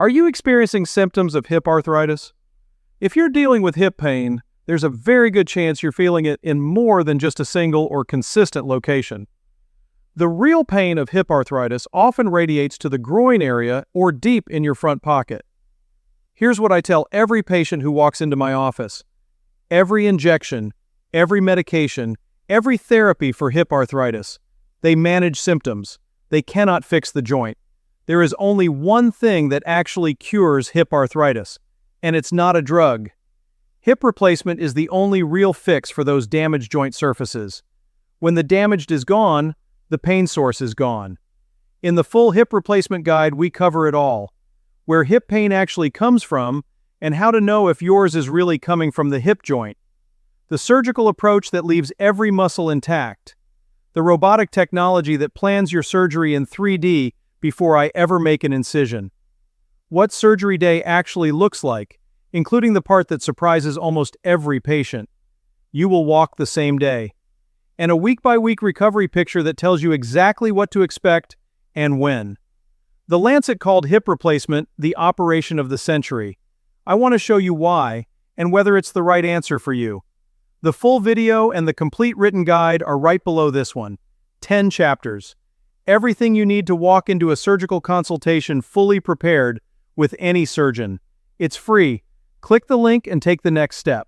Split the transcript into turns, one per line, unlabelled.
Are you experiencing symptoms of hip arthritis? If you're dealing with hip pain, there's a very good chance you're feeling it in more than just a single or consistent location. The real pain of hip arthritis often radiates to the groin area or deep in your front pocket. Here's what I tell every patient who walks into my office. Every injection, every medication, every therapy for hip arthritis, they manage symptoms. They cannot fix the joint. There is only one thing that actually cures hip arthritis, and it's not a drug. Hip replacement is the only real fix for those damaged joint surfaces. When the damage is gone, the pain source is gone. In the full hip replacement guide, we cover it all. Where hip pain actually comes from, and how to know if yours is really coming from the hip joint. The surgical approach that leaves every muscle intact. The robotic technology that plans your surgery in 3D before I ever make an incision. What surgery day actually looks like, including the part that surprises almost every patient. You will walk the same day. And a week-by-week recovery picture that tells you exactly what to expect and when. The Lancet called hip replacement the operation of the century. I want to show you why and whether it's the right answer for you. The full video and the complete written guide are right below this one. 10 chapters. Everything you need to walk into a surgical consultation fully prepared with any surgeon. It's free. Click the link and take the next step.